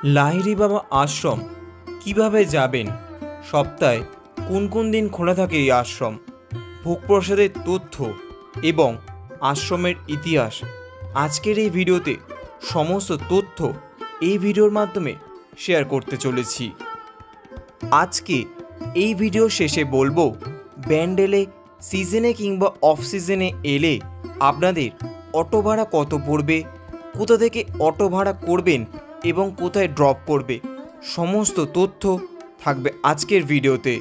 লাহিড়ী বাবা আশ্রম কিভাবে যাবেন, সপ্তাহে কোন কোন দিন খোলা থাকে এই আশ্রম, ভোগ প্রসাদের তথ্য এবং আশ্রমের ইতিহাস আজকের এই ভিডিওতে সমস্ত তথ্য এই ভিডিওর মাধ্যমে শেয়ার করতে চলেছি। আজকে এই ভিডিও শেষে বলবো ব্যান্ডেলে সিজনে কিংবা অফ সিজনে এলে আপনাদের অটো ভাড়া কত পড়বে, কোথা থেকে অটো ভাড়া করবেন এবং কোথায় ড্রপ করবে, সমস্ত তথ্য থাকবে আজকের ভিডিওতে।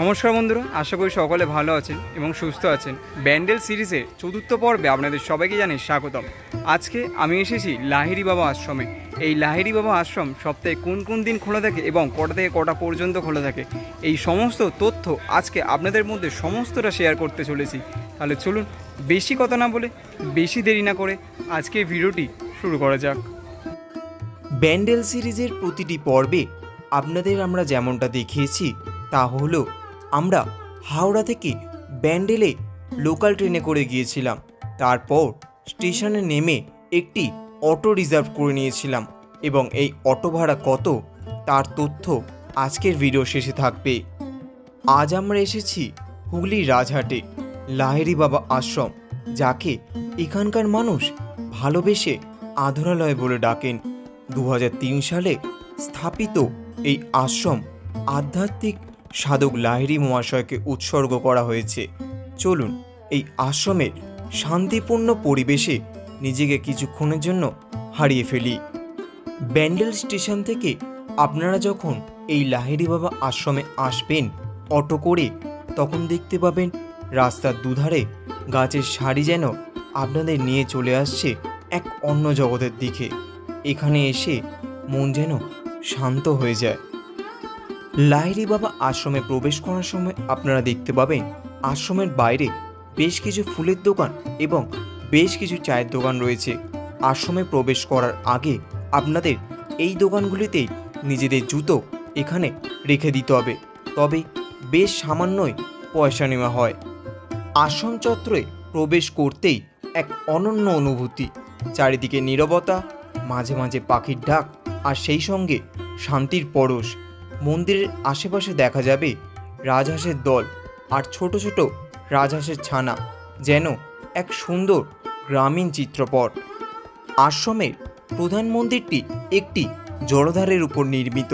নমস্কার বন্ধুরা, আশা করি সকলে ভালো আছেন এবং সুস্থ আছেন। ব্যান্ডেল সিরিজের চতুর্থ পর্বে আপনাদের সবাইকে জানাই স্বাগতম। আজকে আমি এসেছি লাহিড়ী বাবা আশ্রমে। এই লাহিড়ী বাবা আশ্রম সপ্তাহে কোন কোন দিন খোলা থাকে এবং কটা থেকে কটা পর্যন্ত খোলা থাকে, এই সমস্ত তথ্য আজকে আপনাদের মধ্যে সমস্তটা শেয়ার করতে চলেছি। তাহলে চলুন বেশি কথা না বলে, বেশি দেরি না করে আজকে ভিডিওটি শুরু করা যাক। ব্যান্ডেল সিরিজের প্রতিটি পর্বে আপনাদের আমরা যেমনটা দেখিয়েছি তা হলো আমরা হাওড়া থেকে ব্যান্ডেলে লোকাল ট্রেনে করে গিয়েছিলাম, তারপর স্টেশনে নেমে একটি অটো রিজার্ভ করে নিয়েছিলাম এবং এই অটো ভাড়া কত তার তথ্য আজকের ভিডিও শেষে থাকবে। আজ আমরা এসেছি হুগলির রাজহাটে লাহিড়ী বাবা আশ্রম, যাকে এখানকার মানুষ ভালোবেসে আধরালয় বলে ডাকেন। 2003 সালে স্থাপিত এই আশ্রম আধ্যাত্মিক সাধক লাহিড়ী মহাশয়কে উৎসর্গ করা হয়েছে। চলুন এই আশ্রমের শান্তিপূর্ণ পরিবেশে নিজেকে কিছুক্ষণের জন্য হারিয়ে ফেলি। ব্যান্ডেল স্টেশন থেকে আপনারা যখন এই লাহিড়ী বাবা আশ্রমে আসবেন অটো করে, তখন দেখতে পাবেন রাস্তার দুধারে গাছের সারি যেন আপনাদের নিয়ে চলে আসছে এক অন্য জগতের দিকে। এখানে এসে মন যেন শান্ত হয়ে যায়। লাহিড়ী বাবা আশ্রমে প্রবেশ করার সময় আপনারা দেখতে পাবেন আশ্রমের বাইরে বেশ কিছু ফুলের দোকান এবং বেশ কিছু চায়ের দোকান রয়েছে। আশ্রমে প্রবেশ করার আগে আপনাদের এই দোকানগুলিতেই নিজেদের জুতো এখানে রেখে দিতে হবে, তবে বেশ সামান্যই পয়সা নেওয়া হয়। আশ্রম চত্বরে প্রবেশ করতেই এক অনন্য অনুভূতি, চারিদিকে নীরবতা, মাঝে মাঝে পাখির ডাক আর সেই সঙ্গে শান্তির পরশ। মন্দিরের আশেপাশে দেখা যাবে রাজহাঁসের দল আর ছোট ছোট রাজহাঁসের ছানা, যেন এক সুন্দর গ্রামীণ চিত্রপট। আশ্রমের প্রধান মন্দিরটি একটি জলধারের উপর নির্মিত।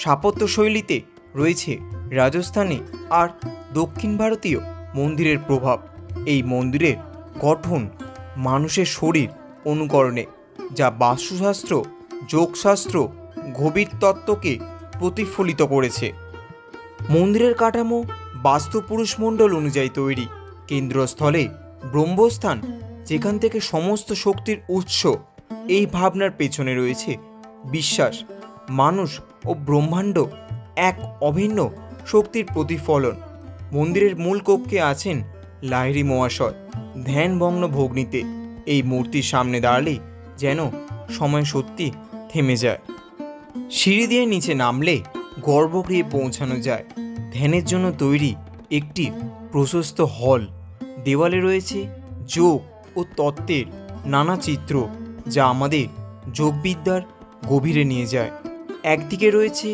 স্থাপত্য শৈলীতে রয়েছে রাজস্থানী আর দক্ষিণ ভারতীয় মন্দিরের প্রভাব। এই মন্দিরের গঠন মানুষের শরীর অনুকরণে, যা বাস্তুশাস্ত্র, যোগশাস্ত্র, গভীর তত্ত্বকে প্রতিফলিত করেছে। মন্দিরের কাঠামো বাস্তুপুরুষ মণ্ডল অনুযায়ী তৈরি। কেন্দ্রস্থলে ব্রহ্মস্থান, যেখান থেকে সমস্ত শক্তির উৎস। এই ভাবনার পেছনে রয়েছে বিশ্বাস মানুষ ও ব্রহ্মাণ্ড এক অভিন্ন শক্তির প্রতিফলন। মন্দিরের মূল কক্ষে আছেন লাহিড়ী মহাশয় ধ্যানভগ্ন ভগ্নিতে। এই মূর্তির সামনে দাঁড়ালেই যেন সময় সত্যি থেমে যায়। সিঁড়ি দিয়ে নিচে নামলে গর্ভগৃহে পৌঁছানো যায়। ধ্যানের জন্য তৈরি একটি প্রশস্ত হল। দেওয়ালে রয়েছে যোগ ও তত্ত্বের নানা চিত্র, যা আমাদের যোগবিদ্যার গভীরে নিয়ে যায়। একদিকে রয়েছে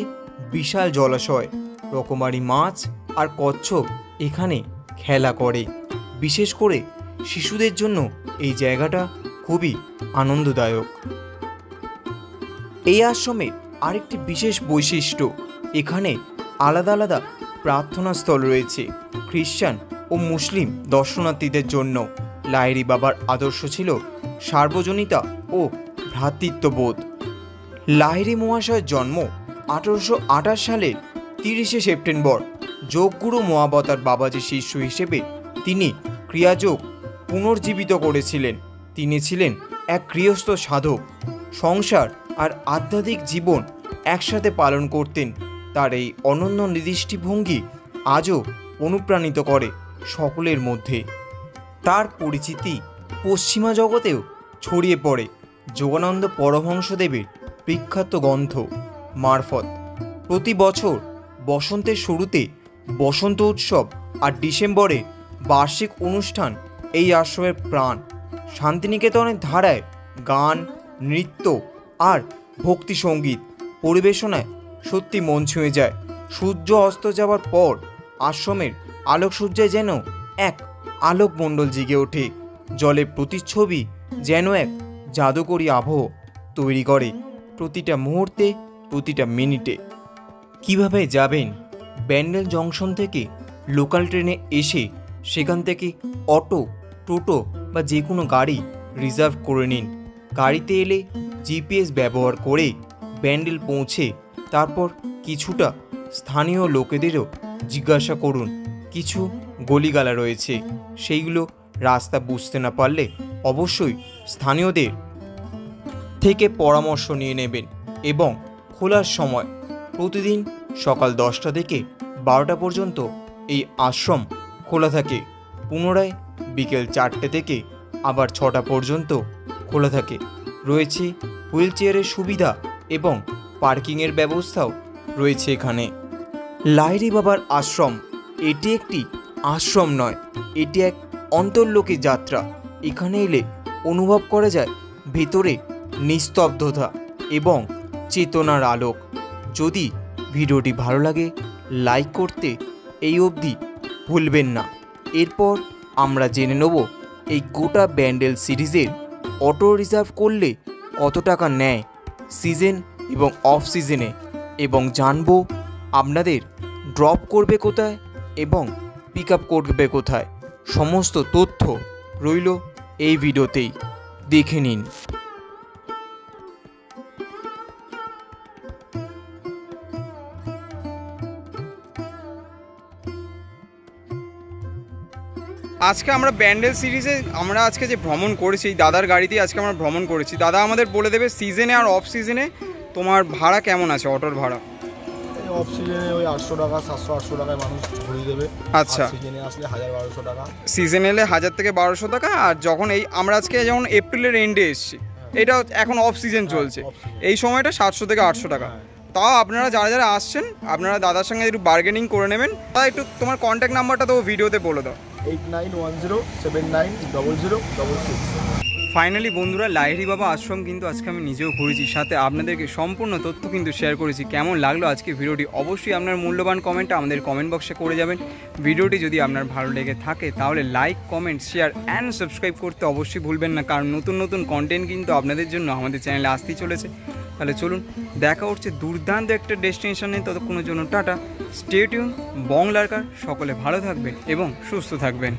বিশাল জলাশয়, রকমারি মাছ আর কচ্ছপ এখানে খেলা করে। বিশেষ করে শিশুদের জন্য এই জায়গাটা খুবই আনন্দদায়ক। এই আশ্রমের আরেকটি বিশেষ বৈশিষ্ট্য, এখানে আলাদা আলাদা প্রার্থনা স্থল রয়েছে খ্রিস্টান ও মুসলিম দর্শনার্থীদের জন্য। লাহিড়ী বাবার আদর্শ ছিল সার্বজনীনতা ও ভ্রাতৃত্ববোধ। লাহিড়ী মহাশয়ের জন্ম 1828 সালের 30 সেপ্টেম্বর। যোগগুরু মহাবতার বাবাজির শিষ্য হিসেবে তিনি ক্রিয়াযোগ পুনর্জীবিত করেছিলেন। তিনি ছিলেন এক গৃহস্থ সাধক, সংসার আর আধ্যাত্মিক জীবন একসাথে পালন করতেন। তার এই অনন্য দৃষ্টিভঙ্গি আজও অনুপ্রাণিত করে সকলের মধ্যে। তার পরিচিতি পশ্চিমা জগতেও ছড়িয়ে পড়ে যোগানন্দ পরমহংসদেবের বিখ্যাত গ্রন্থ মারফত। প্রতি বছর বসন্তের শুরুতে বসন্ত উৎসব আর ডিসেম্বরে বার্ষিক অনুষ্ঠান এই আশ্রমের প্রাণ। শান্তিনিকেতনের ধারায় গান, নৃত্য আর ভক্তি সঙ্গীত পরিবেশনায় সত্যি মন ছুঁয়ে যায়। সূর্য অস্ত যাওয়ার পর আশ্রমের আলোকসজ্জায় যেন এক আলোকমণ্ডল জেগে ওঠে। জলের প্রতিচ্ছবি যেন এক জাদুকরী আবহ তৈরি করে প্রতিটা মুহূর্তে, প্রতিটা মিনিটে। কিভাবে যাবেন? ব্যান্ডেল জংশন থেকে লোকাল ট্রেনে এসে সেখান থেকে অটো, টোটো বা যে কোনো গাড়ি রিজার্ভ করে নিন। গাড়িতে এলে জিপিএস ব্যবহার করে ব্যান্ডেল পৌঁছে তারপর কিছুটা স্থানীয় লোকেদেরও জিজ্ঞাসা করুন। কিছু গলিগালা রয়েছে, সেইগুলো রাস্তা বুঝতে না পারলে অবশ্যই স্থানীয়দের থেকে পরামর্শ নিয়ে নেবেন। এবং খোলার সময় প্রতিদিন সকাল 10টা থেকে 12টা পর্যন্ত এই আশ্রম খোলা থাকে। পুনরায় বিকেল 4টে থেকে আবার 6টা পর্যন্ত খোলা থাকে। রয়েছে হুইল চেয়ারের সুবিধা এবং পার্কিংয়ের ব্যবস্থাও রয়েছে এখানে। লাহিড়ী বাবার আশ্রম এটি একটি আশ্রম নয়, এটি এক অন্তর্লোকে যাত্রা। এখানে এলে অনুভব করা যায় ভেতরে নিস্তব্ধতা এবং চেতনার আলোক। যদি ভিডিওটি ভালো লাগে লাইক করতে এই অবধি ভুলবেন না। এরপর আমরা জেনে নেব এই গোটা ব্যান্ডেল সিরিজের অটো রিজার্ভ করলে কত টাকা নেয় সিজন এবং অফ সিজনে, এবং জানবো আপনাদের ড্রপ করবে কোথায় এবং পিক আপ করবে কোথায়। সমস্ত তথ্য রইল এই ভিডিওতেই, দেখে নিন। আজকে আমরা ব্যান্ডেল সিরিজে আজকে যে ভ্রমণ করেছি এই দাদার গাড়িতেই আজকে আমরা ভ্রমণ করেছি। দাদা আমাদের বলে দেবে সিজনে আর অফ সিজনে তোমার ভাড়া কেমন আছে, অটোর ভাড়া? অফ সিজনে ওই 800 টাকা, 700-800 টাকায় মানুষ ঘুরিয়ে দেবে। আচ্ছা, সিজনে আসলে 1000-1200 টাকা। সিজনে এলে 1000 থেকে 1200 টাকা। আর যখন আমরা আজকে যেমন এপ্রিলের এন্ডে এসেছি, এটা এখন অফ সিজন চলছে, এই সময়টা 700 থেকে 800 টাকা। তাও আপনারা যারা যারা আসছেন আপনারা দাদার সঙ্গে একটু বার্গেনিং করে নেবেন। তা একটু তোমার কন্ট্যাক্ট নাম্বারটা তো ভিডিওতে বলে দাও। 8910790066। ফাইনালি বন্ধুরা, লাহিড়ী বাবা আশ্রম কিন্তু আজকে আমি নিজেও ঘুরেছি, সাথে আপনাদেরকে সম্পূর্ণ তথ্য কিন্তু শেয়ার করেছি। কেমন লাগলো আজকে ভিডিওটি অবশ্যই আপনার মূল্যবান কমেন্টটা আমাদের কমেন্ট বক্সে করে যাবেন। ভিডিওটি যদি আপনার ভালো লেগে থাকে তাহলে like, comment, share and subscribe করতে অবশ্যই ভুলবেন না, কারণ নতুন নতুন কন্টেন্ট কিন্তু আপনাদের জন্য আমাদের চ্যানেলে আসতেই চলেছে। তাহলে চলুন, দেখা হচ্ছে দুর্দান্ত একটা ডেস্টিনেশনে। ততক্ষণের জন্য টাটা, স্টে টিউন, বং লার্কার। সকলে ভালো থাকবেন এবং সুস্থ থাকবেন।